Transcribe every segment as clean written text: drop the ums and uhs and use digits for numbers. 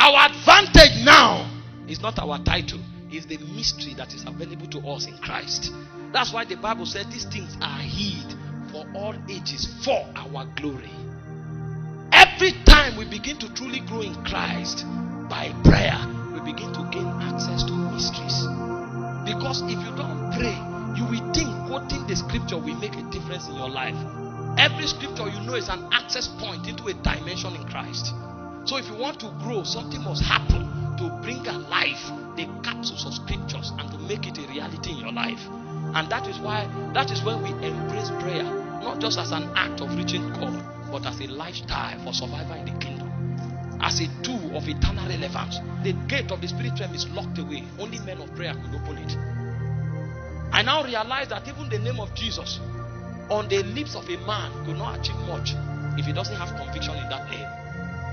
Our advantage now is not our title, it's the mystery that is available to us in Christ. That's why the Bible said these things are hid for all ages for our glory. Every time we begin to truly grow in Christ by prayer, we begin to gain access to mysteries. Because if you don't pray, you will think quoting the scripture will make a difference in your life. Every scripture you know is an access point into a dimension in Christ. So if you want to grow, something must happen to bring alive the capsules of scriptures and to make it a reality in your life. And that is when we embrace prayer, not just as an act of reaching God, but as a lifestyle for survival in the kingdom, as a tool of eternal relevance. The gate of the spirit realm is locked away. Only men of prayer could open it. I now realize that even the name of Jesus on the lips of a man could not achieve much if he doesn't have conviction in that name.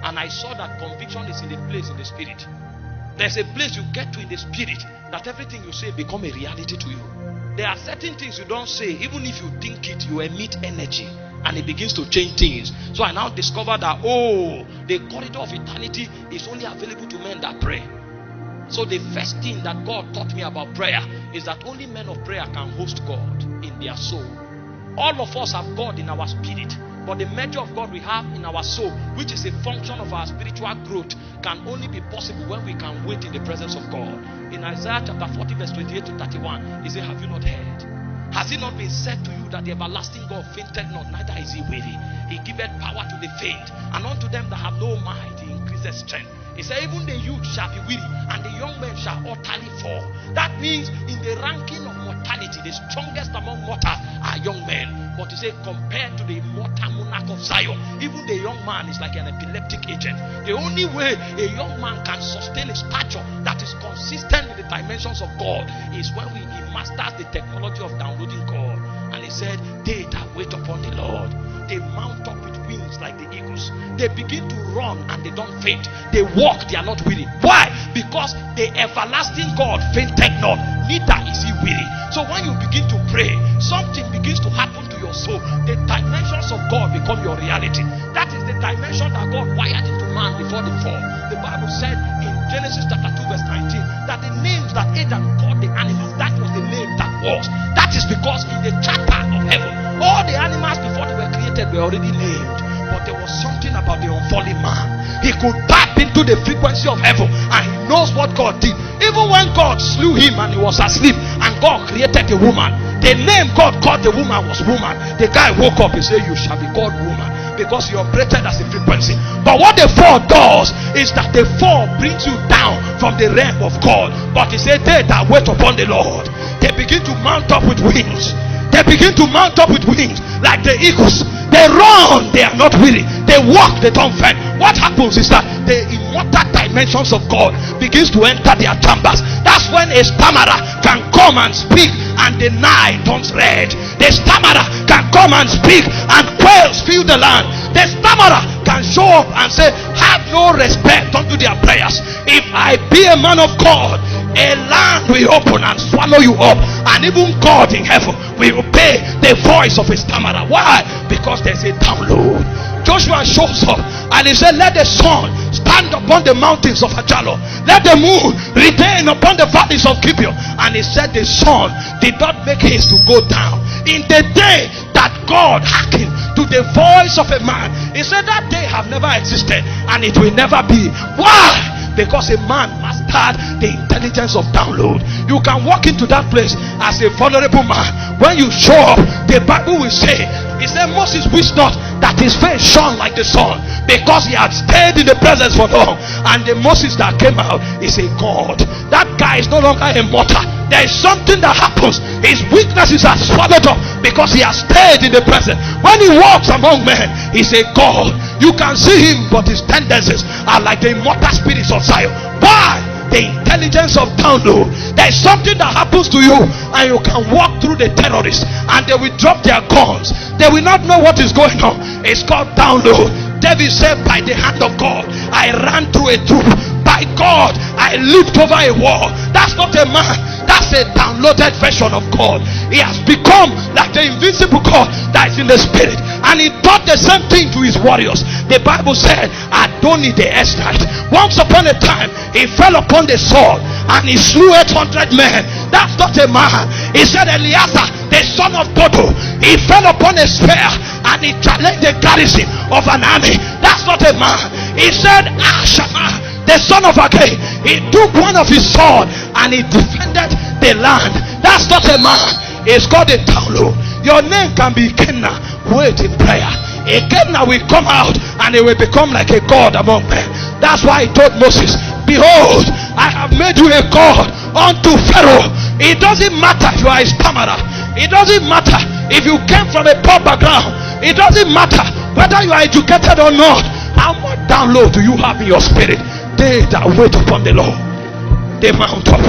And I saw that conviction is in the place in the spirit. There's a place you get to in the spirit that everything you say become a reality to you. There are certain things you don't say, even if you think it, you emit energy and it begins to change things. So I now discover that the corridor of eternity is only available to men that pray. So the first thing that God taught me about prayer is that only men of prayer can host God in their soul. All of us have God in our spirit, but the measure of God we have in our soul, which is a function of our spiritual growth, can only be possible when we can wait in the presence of God. In Isaiah chapter 40 verse 28 to 31, he said, have you not heard? Has it not been said to you that the everlasting God fainted not, neither is he weary? He giveth power to the faint, and unto them that have no might he increaseth strength. He said, even the youth shall be weary, and the young men shall utterly fall. That means in the ranking of mortality, the strongest among mortals are young men. But he said, compared to the immortal monarch of Zion, even the young man is like an epileptic agent. The only way a young man can sustain a stature that is consistent with the dimensions of God is when he masters the technology of downloading God. And he said, they that wait upon the Lord, they mount up with wings like the eagles. They begin to run and they don't faint. They walk, they are not weary. Why? Because the everlasting God fainted not, neither is he weary. So when you begin to pray, something begins to happen to your soul. The dimensions of God become your reality. That is the dimension that God wired into man before the fall. The Bible said in Genesis chapter 2 verse 19 that the names that Adam called the animals, that was the name that was. That is because in the charter of heaven, all the animals before they were created were already named. But there was something about the unfallen man. He could tap into the frequency of heaven and he knows what God did. Even when God slew him and he was asleep and God created a woman, the name God called the woman was woman. The guy woke up and said, you shall be called woman, because he operated as a frequency. But what the fall does is that the fall brings you down from the realm of God. But he said, they that wait upon the Lord, they begin to mount up with wings. They begin to mount up with wings like the eagles. They run, they are not weary. They walk, they don't faint. What happens is that the immortal dimensions of God begins to enter their chambers. That's when a stammerer can come and speak and the night turns red. The stammerer can come and speak and quails fill the land. The stammerer can show up and say, have no respect unto their prayers. If I be a man of God, a land will open and swallow you up, and even God in heaven will obey the voice of a stammerer. Why? Because there's a download. Joshua shows up and he said, let the sun stand upon the mountains of Ajalo, let the moon retain upon the valleys of Gibeon. And he said the sun did not make haste to go down. In the day that God hearkened to the voice of a man, he said that day have never existed and it will never be. Why? Because a man mastered the intelligence of download. You can walk into that place as a vulnerable man. When you show up, the Bible will say, he said Moses wished not that his face shone like the sun, because he had stayed in the presence for long. And the Moses that came out is a God. That guy is no longer a mortal. There is something that happens. His weaknesses are swallowed up because he has stayed in the presence. When he walks among men, he's a God. You can see him, but his tendencies are like the immortal spirits of Zion. Why? The intelligence of download. There is something that happens to you and you can walk through the terrorists and they will drop their guns. They will not know what is going on. It's called download. David said, by the hand of God I ran through a troop. By God I leaped over a wall. That's not a man. That's a downloaded version of God. He has become like the invisible God that is in the spirit. and he taught the same thing to his warriors. The Bible said Adoni the Estrite, once upon a time he fell upon the sword and he slew 800 men. That's not a man. He said Eleazar the son of Dodo, he fell upon a spear and he challenged the garrison of an army. That's not a man. He said Ashama the son of Agay, he took one of his sword and he defended the land. That's not a man. It's called a download. Your name can be Kenna. Wait in prayer. A Kenna will come out and he will become like a god among men. That's why he told Moses, behold, I have made you a god unto Pharaoh. It doesn't matter if you are a stammerer. It doesn't matter if you came from a poor background. It doesn't matter whether you are educated or not. How much download do you have in your spirit? They that wait upon the Lord, they mount up.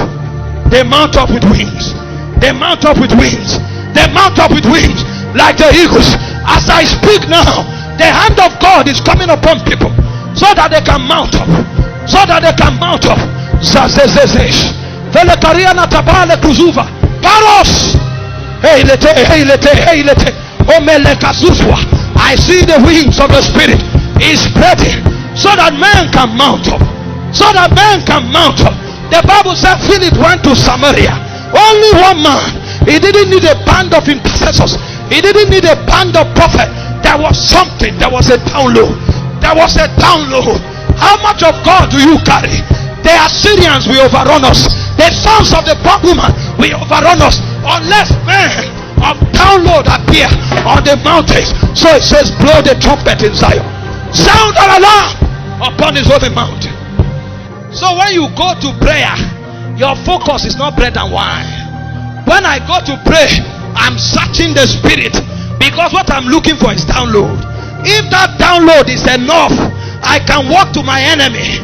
They mount up with wings. They mount up with wings. They mount up with wings like the eagles. As I speak now, the hand of God is coming upon people so that they can mount up. So that they can mount up. Zazezezesh. Velekariana tabale kuzuva. Paros. Hey lete, hey lete, hey lete. Omelekazuzwa. I see the wings of the Spirit is spreading so that man can mount up. So that man can mount up. The Bible said Philip went to Samaria. Only one man. He didn't need a band of intercessors. He didn't need a band of prophets. There was something. There was a download. There was a download. How much of God do you carry? The Assyrians will overrun us. The sons of the bondwoman will overrun us unless men of download appear on the mountains. So it says, blow the trumpet in Zion. Sound an alarm upon his holy mountain. So when you go to prayer, your focus is not bread and wine. When I go to pray, I'm searching the spirit, because what I'm looking for is download. If that download is enough, I can walk to my enemy.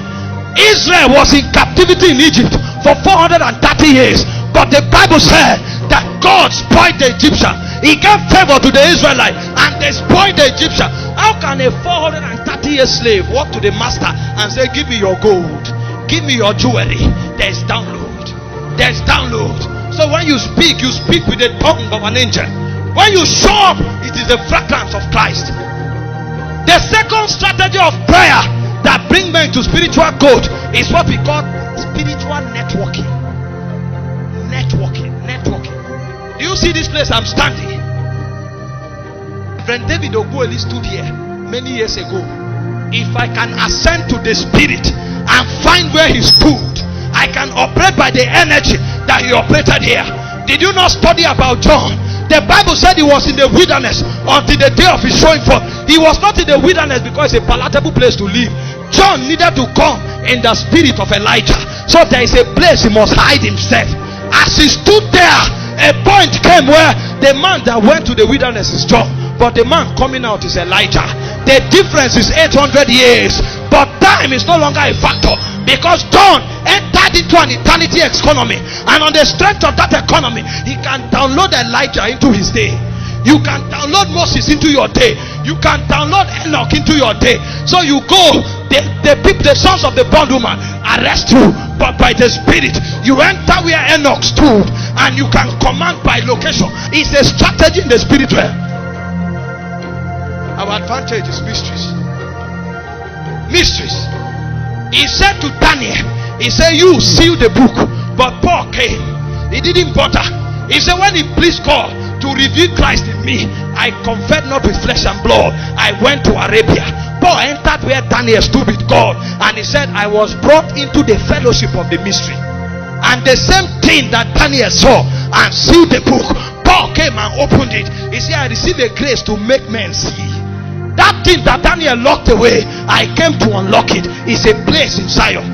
Israel was in captivity in Egypt for 430 years, but the Bible said that God spoiled the Egyptian. He gave favor to the Israelites and they spoiled the Egyptian. How can a 430-year slave walk to the master and say, give me your gold, give me your jewelry? There's download. There's download. So when you speak with the tongue of an angel. When you show up, it is the fragrance of Christ. The second strategy of prayer that brings men to spiritual growth is what we call spiritual networking. Networking. Do you see this place I'm standing? Friend David Ogbueli stood here many years ago. If I can ascend to the spirit and find where he stood, I can operate by the energy that he operated here. Did you not study about John? The Bible said he was in the wilderness until the day of his showing forth. He was not in the wilderness because it's a palatable place to live. John needed to come in the spirit of Elijah. So there is a place he must hide himself. As he stood there, a point came where the man that went to the wilderness is John, but the man coming out is Elijah. The difference is 800 years, but time is no longer a factor, because John entered into an eternity economy, and on the strength of that economy, he can download Elijah into his day. You can download Moses into your day. You can download Enoch into your day. So you go, the people, the sons of the bondwoman arrest you, but by the spirit you enter where Enoch stood, and you can command by location. It's a strategy in the spirit realm. Our advantage is mysteries. Mysteries. He said to Daniel, he said, you seal the book. But Paul came. He didn't bother. He said, when he pleased God to reveal Christ in me, I conferred not with flesh and blood. I went to Arabia. Paul entered where Daniel stood with God, and he said, I was brought into the fellowship of the mystery. And the same thing that Daniel saw and sealed the book, Paul came and opened it. He said, I received a grace to make men see. That thing that Daniel locked away, I came to unlock it. It's a place in Zion.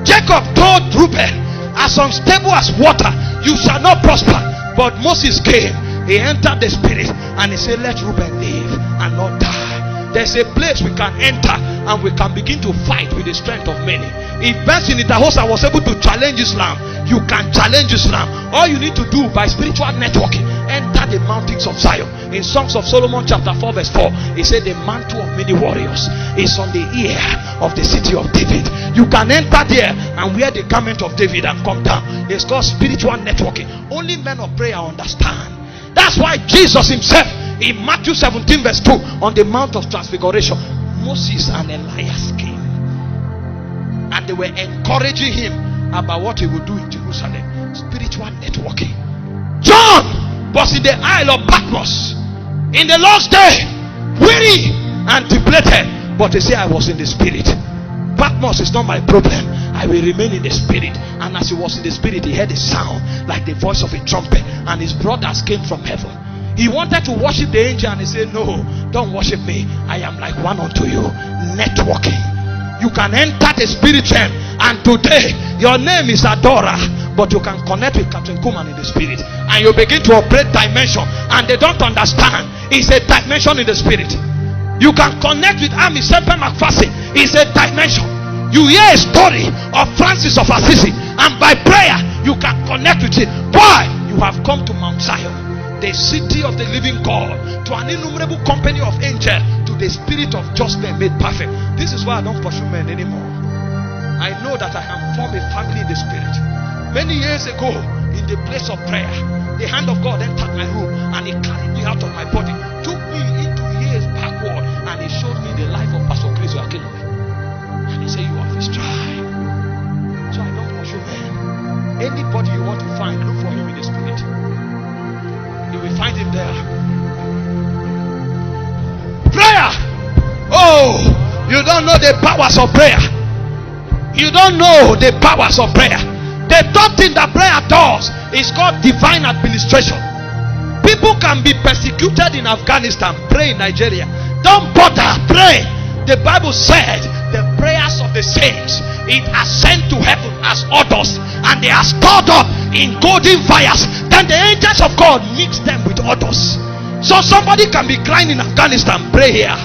Jacob told Reuben, as unstable as water, you shall not prosper. But Moses came. He entered the spirit and he said, let Reuben live and not die. There's a place we can enter and we can begin to fight with the strength of many. If Benson Idahosa was able to challenge Islam, you can challenge Islam. All you need to do by spiritual networking, enter the mountains of Zion. In Songs of Solomon chapter 4 verse 4, he said the mantle of many warriors is on the ear of the city of David. You can enter there and wear the garment of David and come down. It's called spiritual networking. Only men of prayer understand. That's why Jesus himself, In Matthew 17 verse 2, on the Mount of Transfiguration, Moses and Elias came, and they were encouraging him about what he would do in Jerusalem. Spiritual networking. John was in the Isle of Patmos in the last day, weary and depleted, but he said, I was in the spirit. Patmos is not my problem. I will remain in the spirit. And as he was in the spirit, he heard a sound like the voice of a trumpet, and his brothers came from heaven. He wanted to worship the angel, and he said, no, don't worship me. I am like one unto you. Networking. You can enter the spirit realm, and today your name is Adora, but you can connect with Captain Kuman in the spirit, and you begin to operate dimension, and they don't understand. It's a dimension in the spirit. You can connect with Army Semper McPherson. It's a dimension. You hear a story of Francis of Assisi, and by prayer you can connect with it. Why? You have come to Mount Zion, the city of the living God, to an innumerable company of angels, to the spirit of just men made perfect. This is why I don't pursue men anymore. I know that I have formed a family in the spirit. Many years ago, in the place of prayer, the hand of God entered my room, and he carried me out of my body, took me into years backward, and he showed me the life of Pastor Chris Oyakhilome. And he said, you have his tribe. So I don't pursue men. Anybody you want to find, look for him in the spirit. You will find him there. Prayer. Oh, you don't know the powers of prayer. You don't know the powers of prayer. The third thing that prayer does is called divine administration. People can be persecuted in Afghanistan. Pray in Nigeria. Don't bother. Pray. The Bible said the prayers of the saints, it ascend to heaven as odors, and they are stored up in golden fires. Then the angels of God mix them with odors. So somebody can be crying in Afghanistan. Pray here.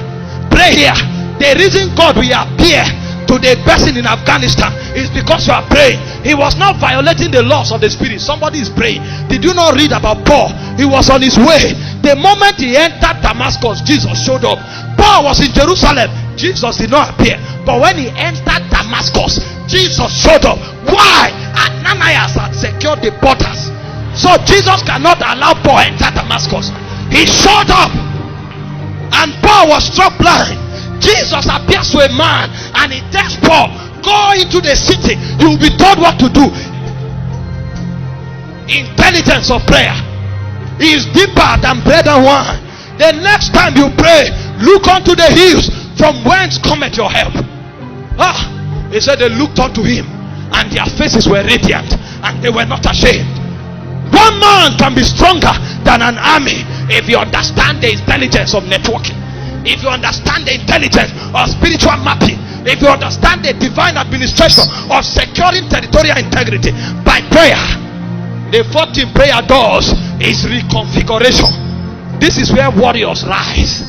Pray here. The reason God will appear to the person in Afghanistan is because you are praying. He was not violating the laws of the spirit. Somebody is praying. Did you not read about Paul? He was on his way. The moment he entered Damascus, Jesus showed up. Paul was in Jerusalem. Jesus did not appear. But when he entered Damascus, Jesus showed up. Why? Ananias had secured the borders, so Jesus cannot allow Paul enter Damascus. He showed up, and Paul was struck blind. Jesus appears to a man, and he tells Paul, go into the city, you will be told what to do. Intelligence of prayer is deeper than bread and wine. The next time you pray, look unto the hills, from whence cometh your help. He said they looked unto him, and their faces were radiant, and they were not ashamed. One man can be stronger than an army if you understand the intelligence of networking, if you understand the intelligence of spiritual mapping, if you understand the divine administration of securing territorial integrity by prayer. The fourth thing prayer does is reconfiguration. This is where warriors rise.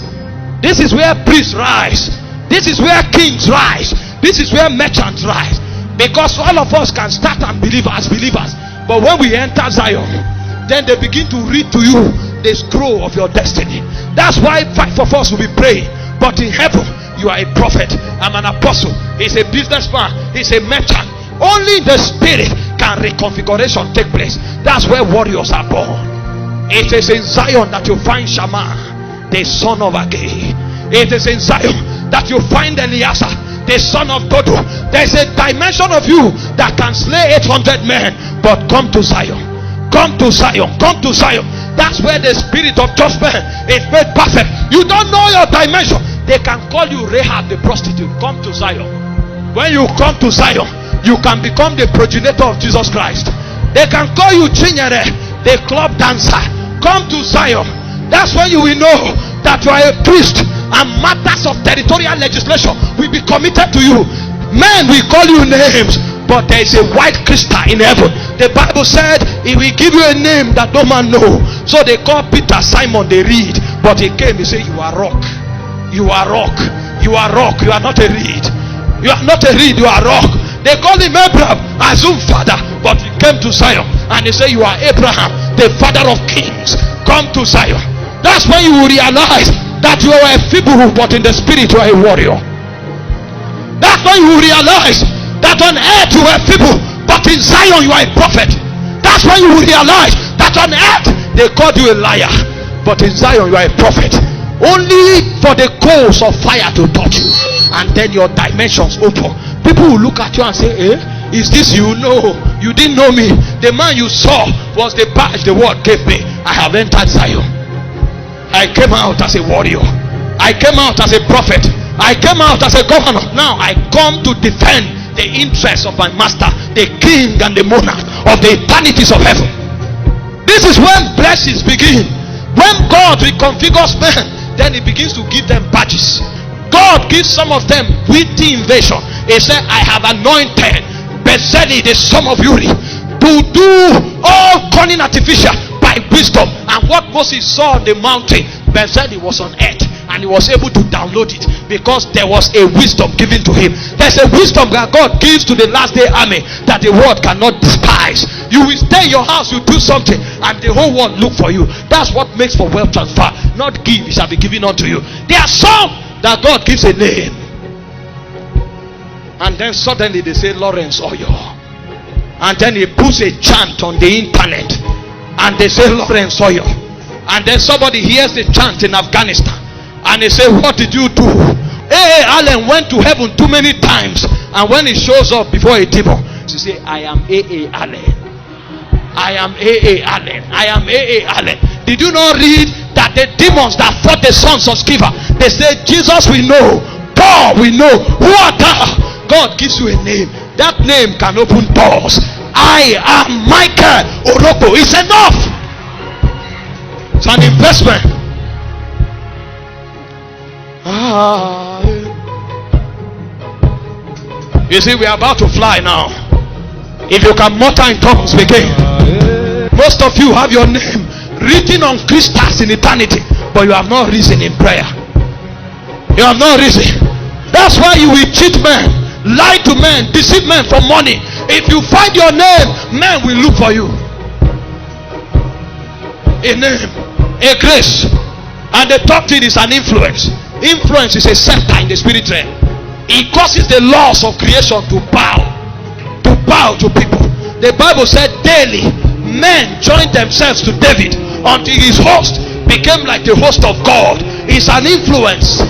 This is where priests rise. This is where kings rise. This is where merchants rise. Because all of us can start and believe as believers, but when we enter Zion, then they begin to read to you the scroll of your destiny. That's why 5 of us will be praying. But in heaven, you are a prophet. I'm an apostle. He's a businessman. He's a merchant. Only in the spirit can reconfiguration take place. That's where warriors are born. It is in Zion that you find Shammah, the son of Agee. It is in Zion that you find Eliezer, the son of Dodo. There's a dimension of you that can slay 800 men. But come to Zion. Come to Zion. Come to Zion. That's where the spirit of just men is made perfect. You don't know your dimension. They can call you Rahab the prostitute. Come to Zion. When you come to Zion, you can become the progenitor of Jesus Christ. They can call you Chinyere, the club dancer. Come to Zion. That's when you will know that you are a priest, and matters of territorial legislation will be committed to you. Men will call you names, but there is a white crystal in heaven. The Bible said he will give you a name that no man know. So they call Peter Simon the reed, but he came, he said, you are rock. You are rock. You are rock. You are not a reed. You are not a reed, you are rock. They call him Abraham, assume father, but he came to Zion and he said, you are Abraham, the father of kings. Come to Zion. That's when you will realize that you are a feeble, but in the spirit you are a warrior. That's when you will realize that on earth you are feeble, but in Zion you are a prophet. That's when you will realize that on earth they called you a liar, but in Zion you are a prophet. Only for the coals of fire to touch you, and then your dimensions open. People will look at you and say, is this you? No, you didn't know me. The man you saw was the badge the word gave me. I have entered Zion. I came out as a warrior. I came out as a prophet. I came out as a governor. Now I come to defend the interests of my master, the king and the monarch of the eternities of heaven. This is when blessings begin. When God reconfigures men, then he begins to give them badges. God gives some of them witty invasion. He said, I have anointed Bezalel the son of Uri to do all cunning artificial by wisdom. And what Moses saw on the mountain, Bezalel was on earth, and he was able to download it because there was a wisdom given to him. There's a wisdom that God gives to the last day army that the world cannot despise. You will stay in your house, you do something, and the whole world look for you. That's what makes for wealth transfer. Not give, it shall be given unto you. There are some that God gives a name, and then suddenly they say Lawrence Oyo, and then he puts a chant on the internet, and they say Lawrence Oyo, and then somebody hears the chant in Afghanistan, and they say, what did you do? A.A. Allen went to heaven too many times, and when he shows up before a demon, he say, I am A.A. Allen. I am A.A. Allen. I am A.A. Allen. Did you not read that the demons that fought the sons of Sceva, they said, Jesus we know, Paul we know, who art thou? God gives you a name. That name can open doors. I am Michael Oroko. It's enough. It's an investment. You see, we are about to fly now. If you can mutter in tongues, begin. Most of you have your name written on crystals in eternity, but you have not risen in prayer. You have not risen. That's why you will cheat men, lie to men, deceive men for money. If you find your name, men will look for you. A name, a grace, and the top thing is an influence. Influence is a scepter in the spirit realm. It causes the laws of creation to bow to people. The Bible said daily men joined themselves to David until his host became like the host of God. It's an influence.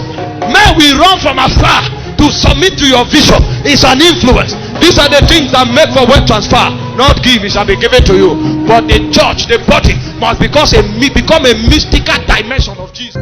Men will run from afar to submit to your vision. It's an influence. These are the things that make for wealth transfer. Not give, it shall be given to you. But the church, the body, must become a mystical dimension of Jesus.